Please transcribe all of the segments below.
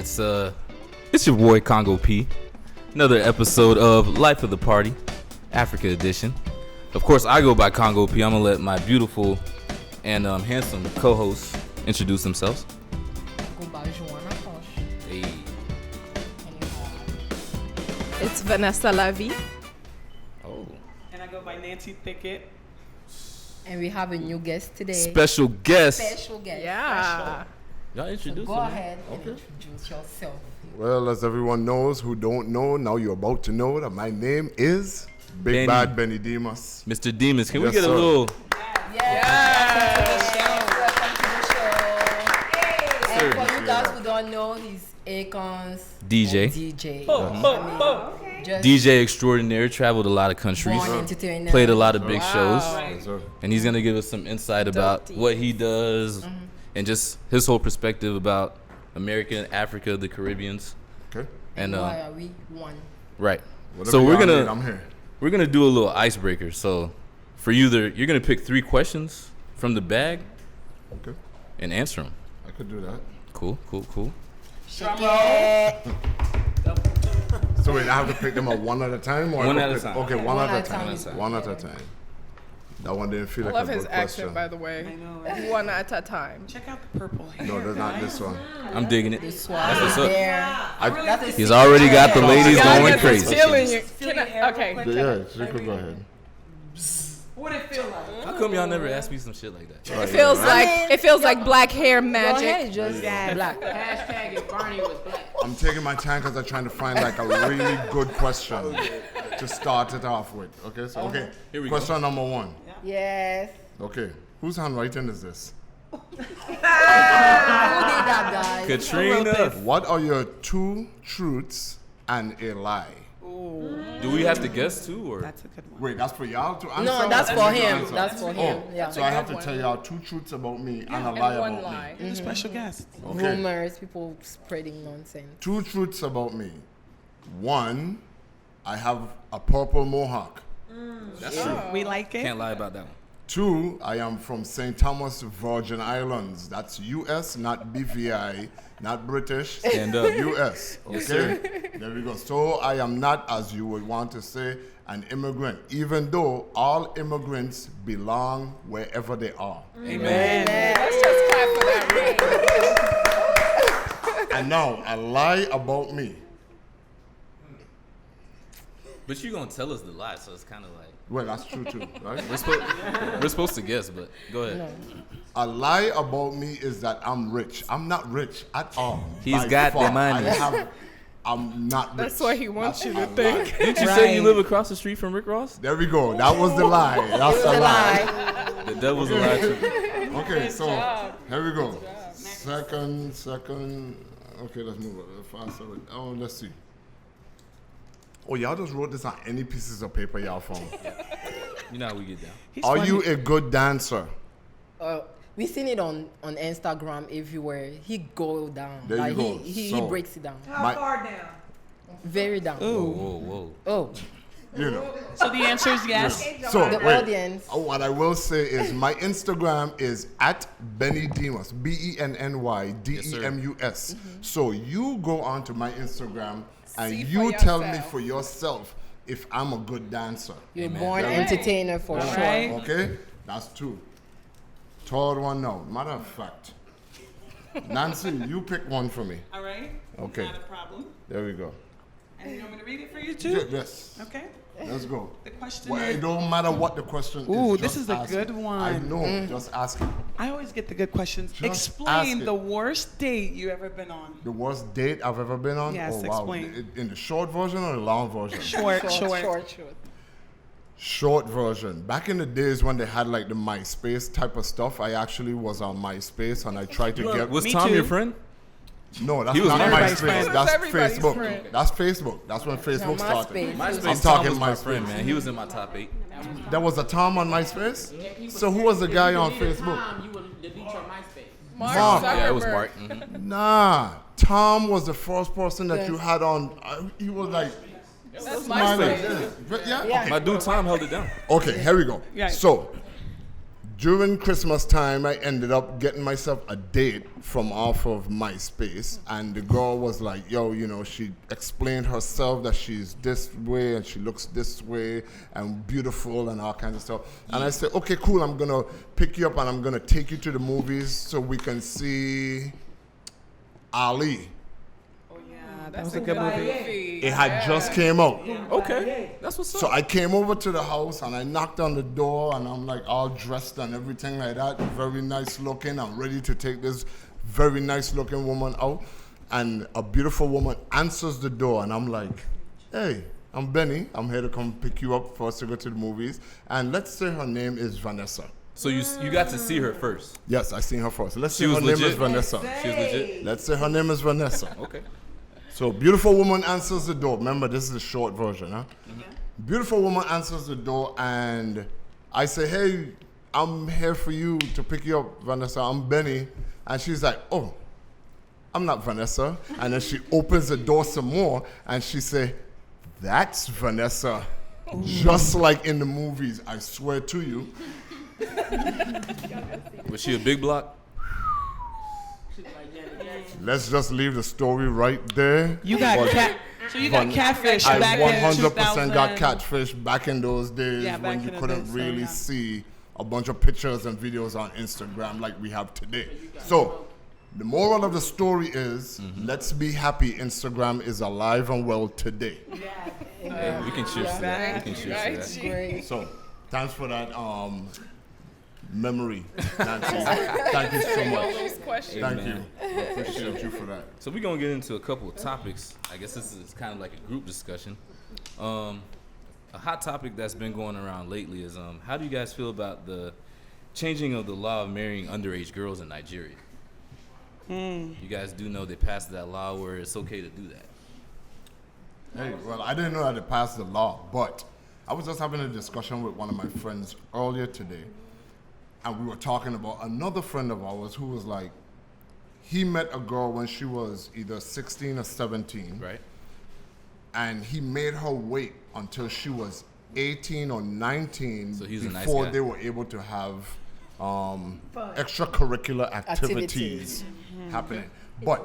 It's your boy Congo P. Another episode of Life of the Party, Africa edition. Of course, I go by Congo P. I'm gonna let my beautiful and handsome co-hosts introduce themselves. Go by Joanna. Hey. It's Vanessa Lavi. Oh. And I go by Nancy Thicket. And we have a new guest today. Special guest. Yeah. Y'all introduce Go him. ahead and introduce yourself. Well, as everyone knows who don't know, now you're about to know that my name is Big Bad Benny Demus. Mr. Demus, can we Yes, get a sir. little... And for you guys who don't know, he's Akon's DJ. DJ. Just DJ extraordinaire, traveled a lot of countries, born entertainer. played a lot of big shows, Yes, sir. and he's gonna give us some insight about what he does and just his whole perspective about America, Africa, the Caribbeans, Okay. and Why are we one? right. Whatever So y'all need, I'm here. we're gonna do a little icebreaker. So for you, you're gonna pick 3 questions from the bag Okay. and answer them. I could do that. Cool. So wait, I have to pick them up one at a time? Or One I at could a pick- time. Okay, one at a time. time. One at a time. That one didn't feel I like love a his good accent, question. by the way. I know. One at a time. Check out the purple hair. No, that's not this one. I'm digging it. This That's one what's up. there. That's a He's already got the ladies Yeah, I going guess it's crazy. feeling you. Feel Can your I- hair okay. real quick. Yeah, she could go ahead. What it feel like? How come y'all never ask me some shit like that? It feels like black hair Your hair magic. is just black. Hashtag if Barney was black. I'm taking my time because I'm trying to find like a really good question to start it off with. Okay, so okay. Here we Question number 1. Yes. Okay, whose handwriting is this? Who did that, guys? Katrina, What are your 2 truths and a lie? do we have to guess too, or That's a good one. Wait, that's for y'all to answer? No, that's or for me to him. answer? That's for him. Oh, Yeah. so I have to tell y'all 2 truths about me and a And lie one about lie. You're a special guest. me. Okay. Rumors, people spreading nonsense. 2 truths about me. 1, I have a purple mohawk. that's true. We like it. Can't lie about that one. 2, I am from St. Thomas, Virgin Islands. That's U.S., not BVI, not British. Stand up. U.S. Okay? Yes, sir. There we go. So I am not, as you would want to say, an immigrant, even though all immigrants belong wherever they are. Amen. Let's just clap for that. And now, a lie about me. But you're gonna tell us the lie, so it's kind of like Well, that's true too, right? we're supposed to guess. But go ahead. A lie about me is that I'm rich. I'm not rich at all. He's By got the far. money. I'm not rich. That's what he wants you to That's a think. lie. Didn't you say you live across the street from Rick Ross? There we go. That was the lie. That's the lie. The devil's a lie too. Okay, so here we go. Second. Okay, let's move a little faster. Oh, let's see. Oh, y'all just wrote this on any pieces of paper y'all found. You know how we get down. He's Are funny. you a good dancer? We seen it on Instagram everywhere. He go down. There you like go. He So- breaks it down. My- down? Very down. Whoa. Oh, You know. So the answer is yes. So the wait. audience. What I will say is my Instagram is at Benny Demus, BennyDemus. So you go onto my Instagram and See for you tell me yourself. for yourself if I'm a good dancer. You're born entertainer for sure. right. Okay? That's 2. Third one now. Matter of fact. Nancy, you pick one for me. All right. Okay. Not a problem. There we go. And you want me to read it for you too? Yes. Okay. Let's go. The question Well, it is. don't matter what the question is. Ooh, just this is a ask good it. one. I know. Just ask it. I always get the good questions. Just ask Explain it. the worst date you ever been on. The worst date I've ever been on? Yes, oh, wow. explain. In the short version or the long version? Short. Short version. Back in the days when they had like the MySpace type of stuff, I actually was on MySpace and I tried to get. Was Me Tom too. your friend? No, that's He was not everybody's MySpace. friend. That's Everybody's Facebook. friend. That's Facebook. That's when Facebook started. MySpace. I'm Tom talking was my MySpace. friend, man. He was in my top 8. There was a Tom on MySpace? So who was the guy on Facebook? You would delete your MySpace. Mark Mark. Yeah, it was Zuckerberg. Mark. Mhm. Nah. Tom was the first person that you had on. He was like. That's smiling. MySpace. Yeah. Yeah. My dude Tom held it down. Okay, here we go. Yeah. So, during Christmas time, I ended up getting myself a date from off of MySpace, and the girl was like, yo, you know, she explained herself that she's this way and she looks this way and beautiful and all kinds of stuff. And I said, okay, cool, I'm gonna pick you up and I'm gonna take you to the movies so we can see Ali. That's was a good movie. It had just came out. Okay, that's what's up. So I came over to the house and I knocked on the door and I'm like all dressed and everything like that, very nice looking. I'm ready to take this very nice looking woman out. And a beautiful woman answers the door and I'm like, hey, I'm Benny. I'm here to come pick you up for us to go to the movies. And let's say her name is Vanessa. So you got to see her first. Yes, I seen her first. Let's She say her was name legit? is Vanessa. She was legit. Let's say her name is Vanessa. Okay. So beautiful woman answers the door. Remember, this is the short version, huh? Beautiful woman answers the door and I say, hey, I'm here for you to pick you up, Vanessa. I'm Benny. And she's like, oh, I'm not Vanessa. And then she opens the door some more and she say, that's Vanessa. Just like in the movies, I swear to you. Was she a big block? Let's just leave the story right there. You got But so you got catfish I back in 100% got 2000. catfish back in those days Yeah, when back you in the couldn't days, so, really yeah. see a bunch of pictures and videos on Instagram like we have today. So, the moral of the story is, let's be happy Instagram is alive and well today. Hey, we can cheers to that. We can cheers to that. Great. So, thanks for that memory, Nancy. Thank you so much. Thank you. I appreciate you for that. So we're gonna get into a couple of topics. I guess this is kind of like a group discussion. A hot topic that's been going around lately is how do you guys feel about the changing of the law of marrying underage girls in Nigeria? You guys do know they passed that law where it's okay to do that. Hey, well, I didn't know that it passed the law, but I was just having a discussion with one of my friends earlier today, and we were talking about another friend of ours who was like, he met a girl when she was either 16 or 17, Right? and he made her wait until she was 18 or 19 So he's a nice before guy. they were able to have extracurricular activities happening. But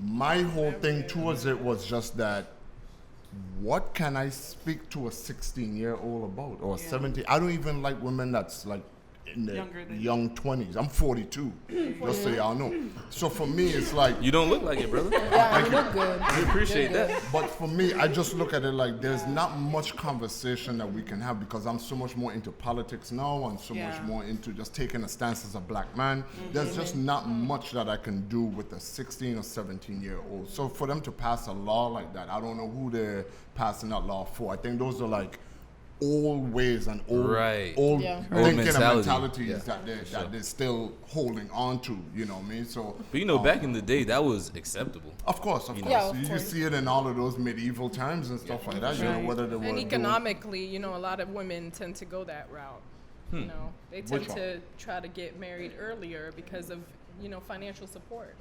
my whole thing towards it was just that, what can I speak to a 16-year-old about or a 17? I don't even like women that's like in the Younger than young 20s. I'm 42, just so y'all know. So for me, it's like, You don't look like it, brother. Yeah, you look good. We appreciate that. but for me, I just look at it like there's not much conversation that we can have because I'm so much more into politics now and so much more into just taking a stance as a black man. There's just not much that I can do with a 16 or 17-year-old. So for them to pass a law like that, I don't know who they're passing that law for. I think those are like old ways and old Right. old Yeah. Old thinking mentality. and mentalities Yeah, that they're for sure. that they're still holding on to, you know what I mean? So But you know, back in the day, that was acceptable. of course. Yeah, of you course. see it in all of those medieval times and stuff like that. You know, Right. whether they were And doing- economically, you know, a lot of women tend to go that route. You know, they tend Which one? to try to get married earlier because of, you know, financial support.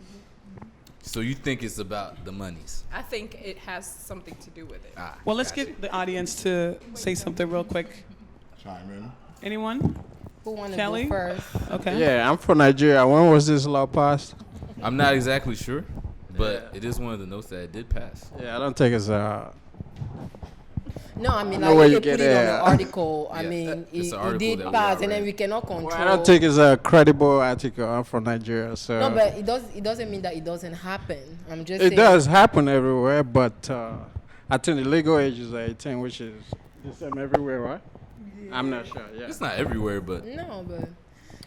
So you think it's about the monies? I think it has something to do with it. Well, let's get the audience to say something real quick. chime in. Anyone? Who want to Kelly? go first? Okay. Yeah, I'm from Nigeria. When was this law passed? I'm not exactly sure, but it is one of the notes that it did pass. Yeah, I don't think it's No, I mean, No like way if you they get put it on it. the article, I Yeah, mean, it's it, an it article did that we pass, all and then read. we cannot control. I don't think it's a credible article. I'm from Nigeria, so No, but it doesn't mean that it doesn't happen. I'm just it saying. does happen everywhere. But I think the legal age is 18, which is the same everywhere, right? I'm not sure. Yeah. It's not everywhere, but No, but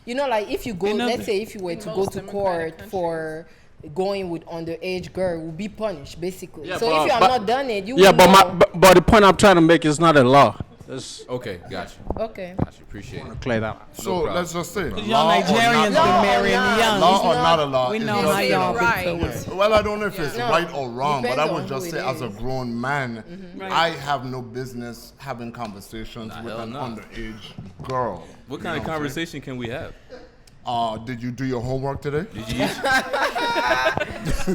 you know, like if you go, In let's other- say if you were in to go most to democratic court countries. for going with underage girl, will be punished basically. Yeah, so but- if you have but- not done it, you Yeah, will but know. but the point I'm trying to make is not a law. Let's okay, got you. Okay. Got you. Appreciate it. clear that. So problem. let's just say, Y'all law or Nigerians not been law. marrying No, no, young. law It's or not- not a law. We is know just how a y'all law. Right. been feeling. Well, I don't know if it's No, right or wrong, but I depends would on just who say, it as a is. grown man, Right. I have no business having conversations Nah, with hell an no. underage girl. What kind of conversation can we have? Did you do your homework today? Did you eat?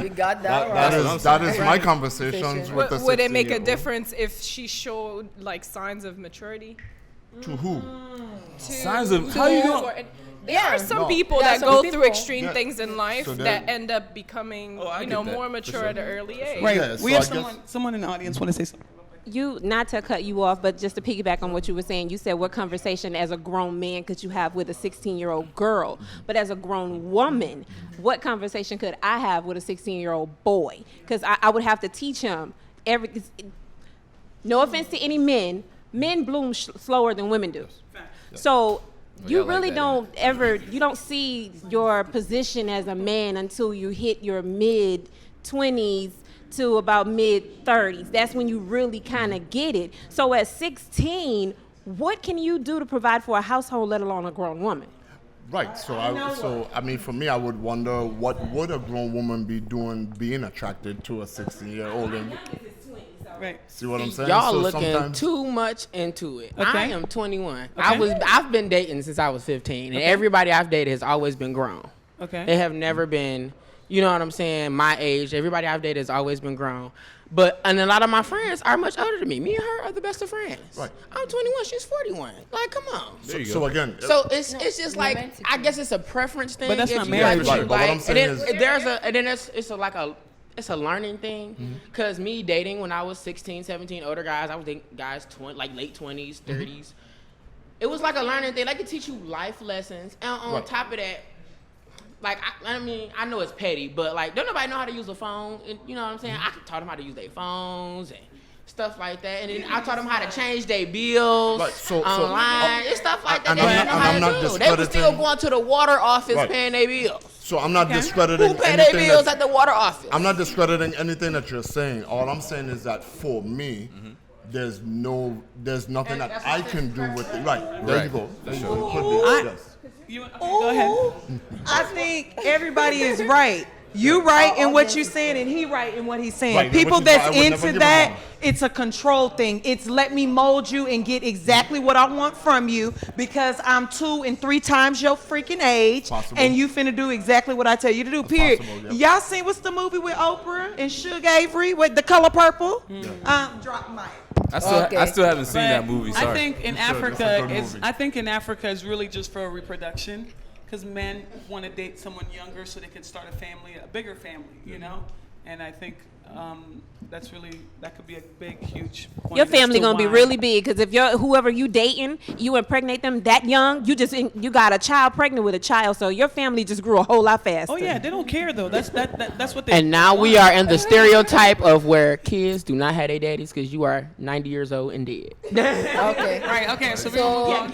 You got that right. That's what I'm That is saying. my conversations with the Would it make a 16-year-old. difference if she showed like signs of maturity? To who? Signs of how you doing? There are some No. people There are that some go people. through extreme Yeah. things in life So that end up becoming, I you get know, that, more for mature sure. at an early age. Right. Yeah, We so have I guess- someone in the audience want to say something. You, not to cut you off, but just to piggyback on what you were saying, you said what conversation as a grown man could you have with a 16-year-old girl? But as a grown woman, what conversation could I have with a 16-year-old boy? Because I would have to teach him no offense to any men bloom slower than women do. So you y'all like really that, don't you don't see your position as a man until you hit your mid-20s to about mid-30s. That's when you really kind of get it. So at 16, what can you do to provide for a household, let alone a grown woman? Right. So I mean, for me, I would wonder what would a grown woman be doing, being attracted to a 16-year-old. Right. See what I'm saying? Y'all So looking sometimes- too much into it. Okay. I am 21. Okay. I've been dating since I was 15, and everybody I've dated has always been grown. Okay. They have never been, you know what I'm saying, my age. Everybody I've dated has always been grown. And a lot of my friends are much older than me. Me and her are the best of friends. Right. I'm 21. She's 41. Like, come on. There you go. So again, So it's just like, romantic. I guess it's a preference thing. But that's if not you marriage. like Right, but what I'm saying is- it's a learning thing. Because me dating when I was 16, 17, older guys, I was dating guys like late 20s, 30s. It was like a learning thing. Like, it teach you life lessons. And on Right. top of that, like, I mean, I know it's petty, but like, don't nobody know how to use a phone. And, you know what I'm saying? I taught them how to use their phones and stuff like that. And then I taught them how to change their bills Right, so- online. It's stuff like that. and They I'm didn't not- know and I'm how not to do. They were still discrediting- going to the water office Right. paying their bills. so I'm not discrediting Who pay their anything. bills that- at the water office? I'm not discrediting anything that you're saying. All I'm saying is that for me, there's nothing that I can do with it. Right. There you go. There you go. Could be, yes. Go ahead. I think everybody is right. You right in what you're saying, and he right in what he's saying. Right, People which is why I that's would never into give that, him it's a control thing. It's let me mold you and get exactly what I want from you because I'm 2 and 3 times your freaking age, Possible. and you finna do exactly what I tell you to do. Period. possible, yep. Y'all seen what's the movie with Oprah and Suge Avery with The Color Purple? Drop mic. I still haven't seen that But movie. Sorry. I think in That's a Africa good is movie. I think in Africa is really just for reproduction, because men want to date someone younger so they can start a family, a bigger family, you know. And I think that could be a big, huge point Your as family to gonna be why. really big because if whoever you dating, you impregnate them that young, you got a child pregnant with a child, so your family just grew a whole lot faster. Oh yeah, they don't care though. That's what they. And now we are in the stereotype of where kids do not have their daddies because you are 90 years old and dead. Okay. Right. Okay. So we're gonna move on.